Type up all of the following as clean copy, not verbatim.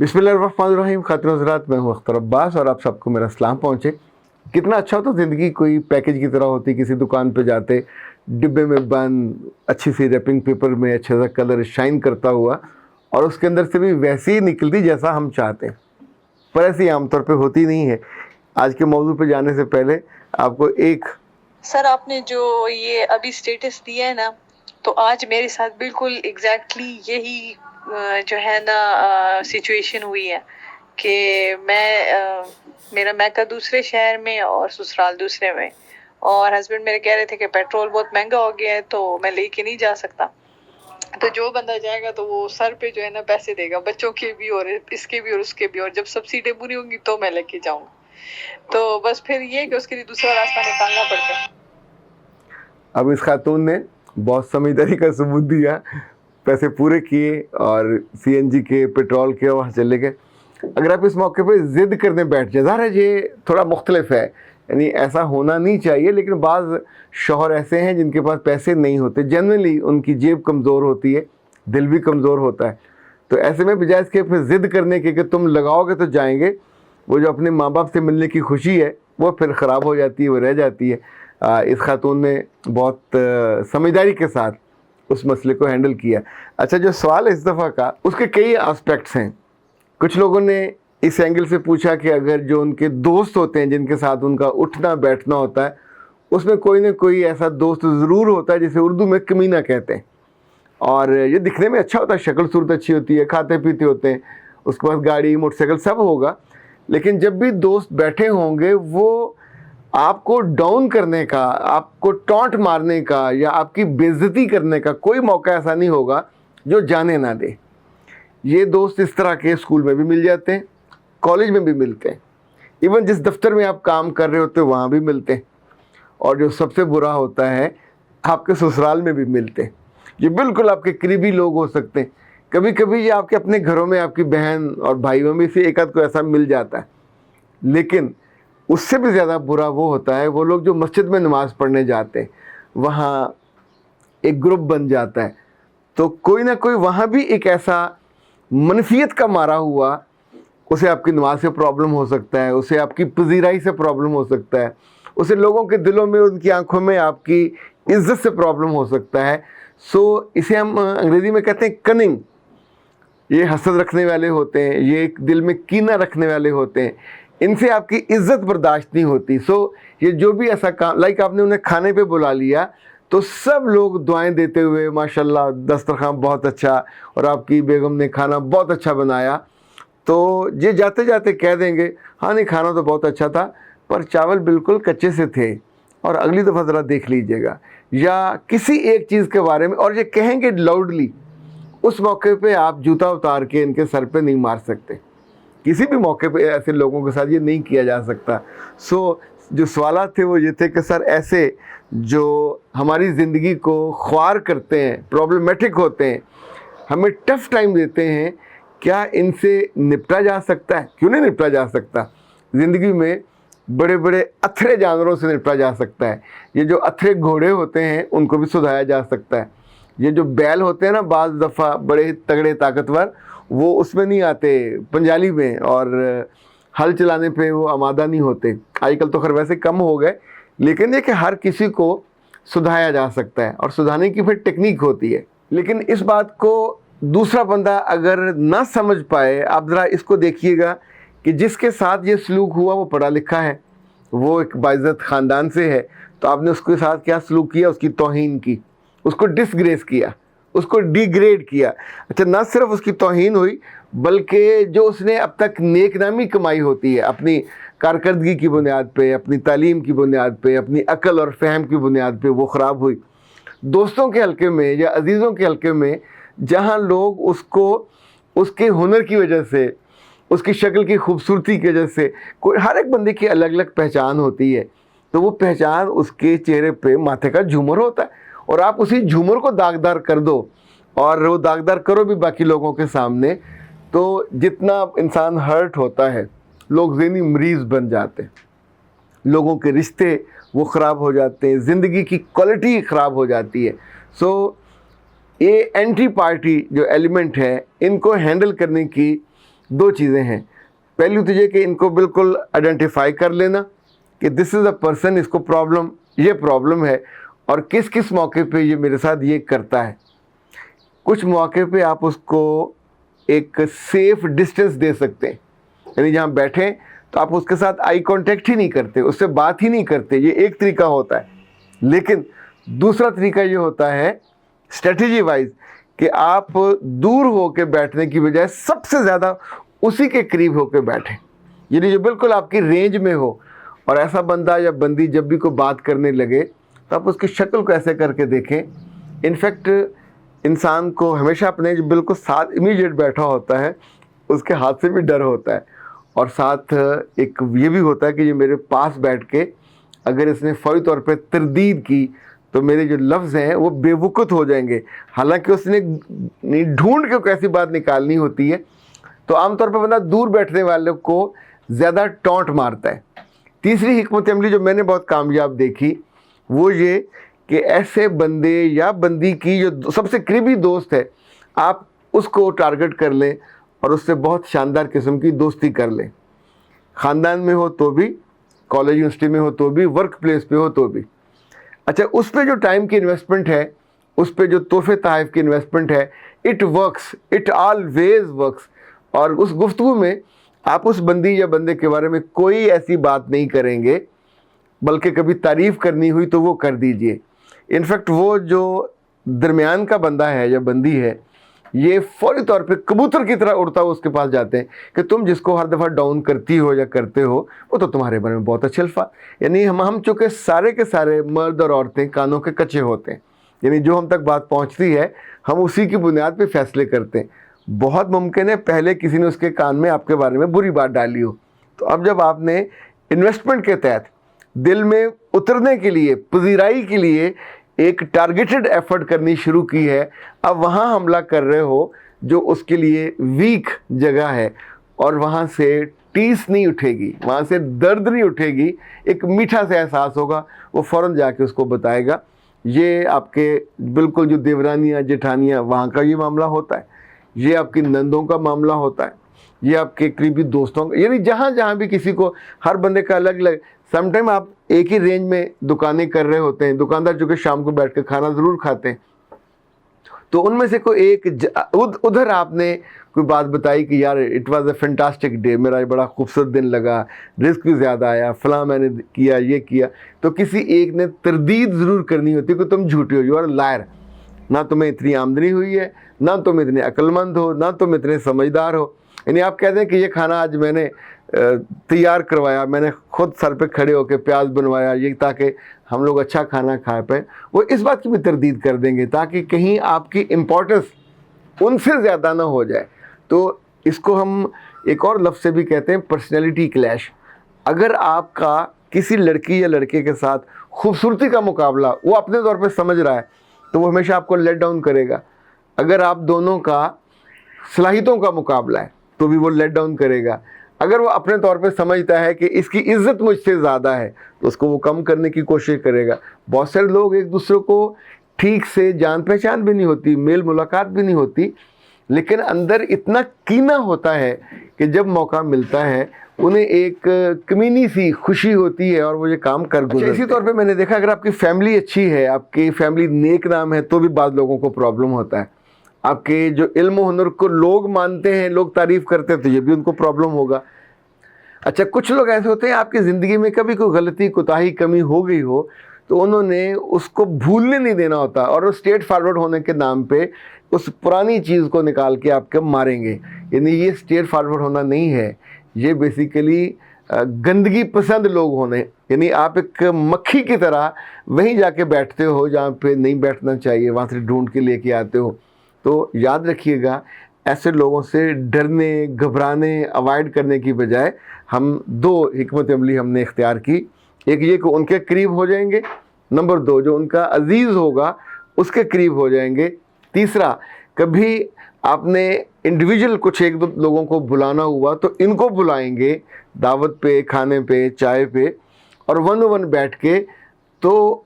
बिस्मिल्लाहिर्रहमानिर्रहीम। खातिन हज़रात, मैं हूँ अख्तर अब्बास और आप सबको मेरा सलाम पहुँचे। कितना अच्छा होता ज़िंदगी कोई पैकेज की तरह होती, किसी दुकान पे जाते, डिब्बे में बंद, अच्छी सी रैपिंग पेपर में, अच्छा सा कलर शाइन करता हुआ, और उसके अंदर से भी वैसी ही निकलती जैसा हम चाहते हैं, पर ऐसी आमतौर पे होती नहीं है। आज के मौजू पे जाने से पहले आपको एक सर, आपने जो ये अभी स्टेटस दिया है ना, तो आज मेरे साथ बिल्कुल एग्जैक्टली यही जो है ना सिचुएशन हुई है कि मेरा मैका दूसरे शहर में और ससुराल दूसरे में, और हस्बैंड मेरे कह रहे थे कि पेट्रोल बहुत महंगा हो गया है तो मैं लेके नहीं जा सकता। तो जो बंदा जाएगा तो वो सर पे जो है ना पैसे देगा, बच्चों के भी और इसके भी और उसके भी, और जब सब्सिडी पूरी होगी तो मैं लेके जाऊंगा। तो बस फिर ये कि उसके लिए दूसरा रास्ता निकालना पड़ता है। अब इस खातून ने बहुत समझदारी का सबूत दिया, पैसे पूरे किए और सीएनजी के, पेट्रोल के वहाँ चले गए। अगर आप इस मौके पे ज़िद करने बैठ जाए, ज़ाहिर है ये थोड़ा मुख्तलिफ है, यानी ऐसा होना नहीं चाहिए, लेकिन बाज़ शौहर ऐसे हैं जिनके पास पैसे नहीं होते, जनरली उनकी जेब कमज़ोर होती है, दिल भी कमज़ोर होता है। तो ऐसे में बजाय इसके फिर ज़िद करने के कि तुम लगाओगे तो जाएंगे, वो जो अपने माँ बाप से मिलने की खुशी है वो फिर ख़राब हो जाती है, वो रह जाती है। इस खातून ने बहुत समझदारी के साथ उस मसले को हैंडल किया। अच्छा, जो सवाल है इस दफ़ा का, उसके कई एस्पेक्ट्स हैं। कुछ लोगों ने इस एंगल से पूछा कि अगर जो उनके दोस्त होते हैं जिनके साथ उनका उठना बैठना होता है, उसमें कोई ना कोई ऐसा दोस्त ज़रूर होता है जिसे उर्दू में कमीना कहते हैं, और ये दिखने में अच्छा होता है, शक्ल सूरत अच्छी होती है, खाते पीते होते हैं, उसके पास गाड़ी मोटरसाइकिल सब होगा, लेकिन जब भी दोस्त बैठे होंगे वो आपको डाउन करने का, आपको टॉन्ट मारने का या आपकी बेइज्जती करने का कोई मौका ऐसा नहीं होगा जो जाने ना दे। ये दोस्त इस तरह के स्कूल में भी मिल जाते हैं, कॉलेज में भी मिलते हैं, इवन जिस दफ्तर में आप काम कर रहे होते हैं वहाँ भी मिलते हैं, और जो सबसे बुरा होता है आपके ससुराल में भी मिलते हैं। ये बिल्कुल आपके करीबी लोग हो सकते हैं, कभी कभी ये आपके अपने घरों में आपकी बहन और भाइयों में से एक आध को ऐसा मिल जाता है। लेकिन उससे भी ज़्यादा बुरा वो होता है वो लोग जो मस्जिद में नमाज़ पढ़ने जाते हैं, वहाँ एक ग्रुप बन जाता है, तो कोई ना कोई वहाँ भी एक ऐसा मनफियत का मारा हुआ, उसे आपकी नमाज से प्रॉब्लम हो सकता है, उसे आपकी पजीराई से प्रॉब्लम हो सकता है, उसे लोगों के दिलों में, उनकी आंखों में आपकी इज्जत से प्रॉब्लम हो सकता है। सो इसे हम अंग्रेज़ी में कहते हैं कनिंग। ये हसद रखने वाले होते हैं, ये एक दिल में कीना रखने वाले होते हैं, इनसे आपकी इज्जत बर्दाश्त नहीं होती। सो ये जो भी ऐसा काम, लाइक आपने उन्हें खाने पे बुला लिया तो सब लोग दुआएं देते हुए, माशाल्लाह दस्तरखान बहुत अच्छा और आपकी बेगम ने खाना बहुत अच्छा बनाया, तो ये जाते जाते कह देंगे हाँ नहीं, खाना तो बहुत अच्छा था पर चावल बिल्कुल कच्चे से थे और अगली दफ़ा ज़रा देख लीजिएगा, या किसी एक चीज़ के बारे में, और ये कहेंगे लाउडली। उस मौके पे आप जूता उतार के इनके सर पे नहीं मार सकते, किसी भी मौके पे ऐसे लोगों के साथ ये नहीं किया जा सकता। सो जो सवाल थे वो ये थे कि सर ऐसे जो हमारी ज़िंदगी को ख्वार करते हैं, प्रॉब्लमेटिक होते हैं, हमें टफ़ टाइम देते हैं, क्या इनसे निपटा जा सकता है? क्यों नहीं निपटा जा सकता? ज़िंदगी में बड़े बड़े अथरे जानवरों से निपटा जा सकता है। ये जो अथरे घोड़े होते हैं उनको भी सुधारा जा सकता है। ये जो बैल होते हैं ना, बाज़ दफ़ा बड़े तगड़े ताकतवर, वो उसमें नहीं आते पंजाली में, और हल चलाने पे वो आमादा नहीं होते। आजकल तो खैर वैसे कम हो गए, लेकिन ये कि हर किसी को सुधारा जा सकता है, और सुधारने की फिर टेक्निक होती है। लेकिन इस बात को दूसरा बंदा अगर ना समझ पाए, आप ज़रा इसको देखिएगा कि जिसके साथ ये सलूक हुआ वो पढ़ा लिखा है, वो एक बाइज़्ज़त ख़ानदान से है, तो आपने उसके साथ क्या सलूक किया? उसकी तौहीन की, उसको डिसग्रेस किया, उसको डिग्रेड किया। अच्छा, ना सिर्फ उसकी तौहीन हुई, बल्कि जो उसने अब तक नेक नामी कमाई होती है अपनी कारकर्दगी की बुनियाद पे, अपनी तालीम की बुनियाद पे, अपनी अकल और फ़हम की बुनियाद पे, वो ख़राब हुई। दोस्तों के हल्के में या अजीज़ों के हल्के में, जहाँ लोग उसको उसके हुनर की वजह से, उसकी शक्ल की खूबसूरती की वजह से, कोई हर एक बंदे की अलग अलग पहचान होती है, तो वो पहचान उसके चेहरे पे माथे का झूमर होता है, और आप उसी झूमर को दागदार कर दो, और वो दागदार करो भी बाकी लोगों के सामने, तो जितना इंसान हर्ट होता है, लोग ज़हनी मरीज़ बन जाते हैं, लोगों के रिश्ते वो ख़राब हो जाते हैं, ज़िंदगी की क्वालिटी ख़राब हो जाती है। ये एंटी पार्टी जो एलिमेंट है, इनको हैंडल करने की दो चीज़ें हैं। पहली तो ये कि इनको बिल्कुल आइडेंटिफाई कर लेना कि दिस इज़ अ पर्सन, इसको ये प्रॉब्लम है और किस किस मौके पे ये मेरे साथ ये करता है। कुछ मौके पे आप उसको एक सेफ डिस्टेंस दे सकते हैं, यानी जहाँ बैठें तो आप उसके साथ आई कांटेक्ट ही नहीं करते, उससे बात ही नहीं करते, ये एक तरीका होता है। लेकिन दूसरा तरीका ये होता है स्ट्रेटजी वाइज कि आप दूर होकर बैठने की बजाय सबसे ज़्यादा उसी के करीब होकर बैठें, यानी जो बिल्कुल आपकी रेंज में हो। और ऐसा बंदा या बंदी जब भी कोई बात करने लगे तो आप उसकी शक्ल को ऐसे करके देखें। इनफैक्ट इंसान को हमेशा अपने जो बिल्कुल साथ इमीडिएट बैठा होता है उसके हाथ से भी डर होता है, और साथ एक ये भी होता है कि ये मेरे पास बैठ के अगर इसने फौरी तौर पे तरदीद की तो मेरे जो लफ्ज़ हैं वो बेवकूफ़ हो जाएंगे, हालांकि उसने ढूंढ के कैसी बात निकालनी होती है। तो आमतौर पर बंदा दूर बैठने वाले को ज़्यादा टॉन्ट मारता है। तीसरी हिकमत अमली जो मैंने बहुत कामयाब देखी वो ये कि ऐसे बंदे या बंदी की जो सबसे करीबी दोस्त है आप उसको टारगेट कर लें और उससे बहुत शानदार किस्म की दोस्ती कर लें। ख़ानदान में हो तो भी, कॉलेज यूनिवर्सिटी में हो तो भी, वर्क प्लेस पे हो तो भी। अच्छा, उस पर जो टाइम की इन्वेस्टमेंट है, उस पर जो तोहफे तहफ़ की इन्वेस्टमेंट है, it works, it always works. और उस गुफ्तगू में आप उस बंदी या बंदे के बारे में कोई ऐसी बात नहीं करेंगे, बल्कि कभी तारीफ़ करनी हुई तो वो कर दीजिए। इनफैक्ट वो जो दरमियान का बंदा है या बंदी है, ये फौरी तौर पे कबूतर की तरह उड़ता हुआ उसके पास जाते हैं कि तुम जिसको हर दफ़ा डाउन करती हो या करते हो वो तो तुम्हारे बारे में बहुत अच्छे अल्फाज, यानी हम चूँकि सारे के सारे मर्द और औरतें कानों के कच्चे होते हैं, यानी जो हम तक बात पहुँचती है हम उसी की बुनियाद पे फैसले करते हैं। बहुत मुमकिन है पहले किसी ने उसके कान में आपके बारे में बुरी बात डाली हो, तो अब जब आपने इन्वेस्टमेंट के तहत दिल में उतरने के लिए, पजीराई के लिए एक टारगेटेड एफर्ट करनी शुरू की है, अब वहाँ हमला कर रहे हो जो उसके लिए वीक जगह है, और वहाँ से टीस नहीं उठेगी, वहाँ से दर्द नहीं उठेगी, एक मीठा सा एहसास होगा, वो फ़ौरन जाके उसको बताएगा। ये आपके बिल्कुल जो देवरानियाँ जेठानियाँ वहाँ का ये मामला होता है, ये आपकी नंदों का मामला होता है, ये आपके करीबी दोस्तों का, यानी जहाँ जहाँ भी किसी को, हर बंदे का अलग अलग। समटाइम आप एक ही रेंज में दुकानें कर रहे होते हैं, दुकानदार जो कि शाम को बैठ कर खाना ज़रूर खाते हैं, तो उनमें से कोई एक उधर आपने कोई बात बताई कि यार it was a fantastic day, मेरा बड़ा खूबसूरत दिन लगा, रिस्क भी ज़्यादा आया, फ़लाँ मैंने किया, ये किया, तो किसी एक ने तरदीद ज़रूर करनी होती कि तुम झूठे हो, यू आर लायर, ना तुम्हें इतनी आमदनी हुई है, ना तुम इतने अक्लमंद हो, ना तुम इतने समझदार हो। यानी आप कहते हैं कि ये खाना आज मैंने तैयार करवाया, मैंने खुद सर पे खड़े होकर प्याज बनवाया, ये ताकि हम लोग अच्छा खाना खा पाए, वो इस बात की भी तरदीद कर देंगे ताकि कहीं आपकी इम्पोर्टेंस उनसे ज़्यादा ना हो जाए। तो इसको हम एक और लफ्ज़ से भी कहते हैं पर्सनैलिटी क्लैश। अगर आपका किसी लड़की या लड़के के साथ खूबसूरती का मुकाबला वो अपने तौर पे समझ रहा है तो वो हमेशा आपको लेट डाउन करेगा। अगर आप दोनों का सलाहियतों का मुकाबला है तो भी वो लेट डाउन करेगा। अगर वो अपने तौर पे समझता है कि इसकी इज़्ज़त मुझसे ज़्यादा है तो उसको वो कम करने की कोशिश करेगा। बहुत सारे लोग एक दूसरे को ठीक से जान पहचान भी नहीं होती, मेल मुलाकात भी नहीं होती, लेकिन अंदर इतना कीना होता है कि जब मौका मिलता है उन्हें एक कमीनी सी खुशी होती है और वो ये काम कर गुजरते हैं। इसी तौर पे मैंने देखा अगर आपकी फैमिली अच्छी है, आपकी फैमिली नेक नाम है, तो भी बाद लोगों को प्रॉब्लम होता है। आपके जो इल्म हुनर को लोग मानते हैं, लोग तारीफ़ करते हैं, तो ये भी उनको प्रॉब्लम होगा। अच्छा, कुछ लोग ऐसे होते हैं आपकी ज़िंदगी में कभी कोई गलती, कोताही, कमी हो गई हो तो उन्होंने उसको भूलने नहीं देना होता और वो स्ट्रेट फॉरवर्ड होने के नाम पे उस पुरानी चीज़ को निकाल के आपके मारेंगे। यानी ये स्ट्रेट फॉरवर्ड होना नहीं है, ये बेसिकली गंदगी पसंद लोग होने, यानी आप एक मक्खी की तरह वहीं जाके बैठते हो जहाँ पे नहीं बैठना चाहिए, वहाँ से ढूंढ के लेके आते हो। तो याद रखिएगा, ऐसे लोगों से डरने, घबराने, अवॉइड करने की बजाय हम दो हिकमत अमली हमने इख्तियार की। एक ये कि उनके करीब हो जाएंगे, नंबर दो जो उनका अजीज़ होगा उसके करीब हो जाएंगे। तीसरा, कभी आपने इंडिविजुअल कुछ एक दो लोगों को बुलाना हुआ तो इनको बुलाएंगे दावत पे, खाने पे, चाय पे, और वन वन बैठ के, तो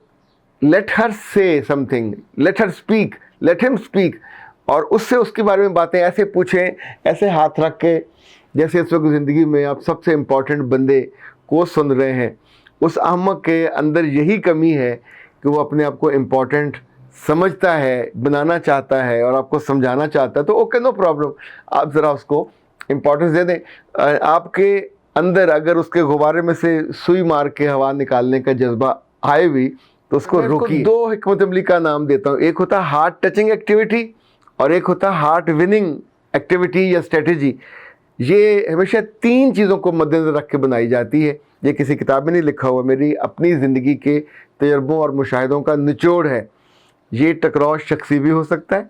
लेट हर से something, let her speak, let him speak. اور اس سے اس کے بارے میں باتیں ایسے پوچھیں, ایسے ہاتھ رکھ کے جیسے اس وقت زندگی میں آپ سب سے امپورٹنٹ بندے کو سن رہے ہیں. اس احمق کے اندر یہی کمی ہے کہ وہ اپنے آپ کو امپورٹنٹ سمجھتا ہے, بنانا چاہتا ہے اور آپ کو سمجھانا چاہتا ہے, تو اوکے نو پرابلم, آپ ذرا اس کو امپورٹنس دے دیں. آپ کے اندر اگر اس کے غبارے میں سے سوئی مار کے ہوا نکالنے کا جذبہ آئے بھی تو اس کو روکیے. 2 حکمت عملی کا نام دیتا ہوں, ایک ہوتا ہے ہارٹ ٹچنگ ایکٹیویٹی اور ایک ہوتا ہے ہارٹ وننگ ایکٹیویٹی یا اسٹریٹجی. یہ ہمیشہ 3 چیزوں کو مد نظر رکھ کے بنائی جاتی ہے. یہ کسی کتاب میں نہیں لکھا ہوا, میری اپنی زندگی کے تجربوں اور مشاہدوں کا نچوڑ ہے. یہ ٹکراؤ شخصی بھی ہو سکتا ہے,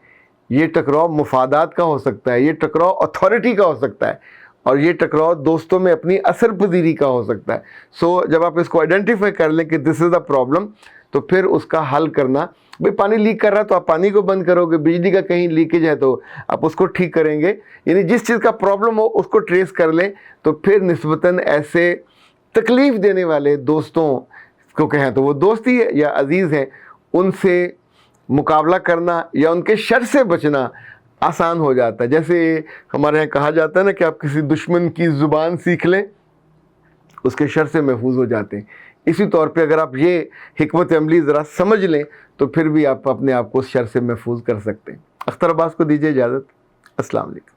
یہ ٹکراؤ مفادات کا ہو سکتا ہے, یہ ٹکراؤ اتھارٹی کا ہو سکتا ہے, اور یہ ٹکراؤ دوستوں میں اپنی اثر پذیری کا ہو سکتا ہے. سو جب آپ اس کو آئیڈینٹیفائی کر لیں کہ دس از اے پرابلم, تو پھر اس کا حل کرنا, بھئی پانی لیک کر رہا ہے تو آپ پانی کو بند کرو گے, بجلی کا کہیں لیکیج ہے تو آپ اس کو ٹھیک کریں گے. یعنی جس چیز کا پرابلم ہو اس کو ٹریس کر لیں, تو پھر نسبتاً ایسے تکلیف دینے والے دوستوں کو کہیں تو وہ دوست ہی ہے یا عزیز ہیں, ان سے مقابلہ کرنا یا ان کے شر سے بچنا آسان ہو جاتا ہے. جیسے ہمارے یہاں کہا جاتا ہے نا کہ آپ کسی دشمن کی زبان سیکھ لیں, اس کے شر سے محفوظ ہو جاتے ہیں. اسی طور پہ اگر آپ یہ حکمت عملی ذرا سمجھ لیں تو پھر بھی آپ اپنے آپ کو اس شر سے محفوظ کر سکتے ہیں. اختر عباس کو دیجیے اجازت. السلام علیکم.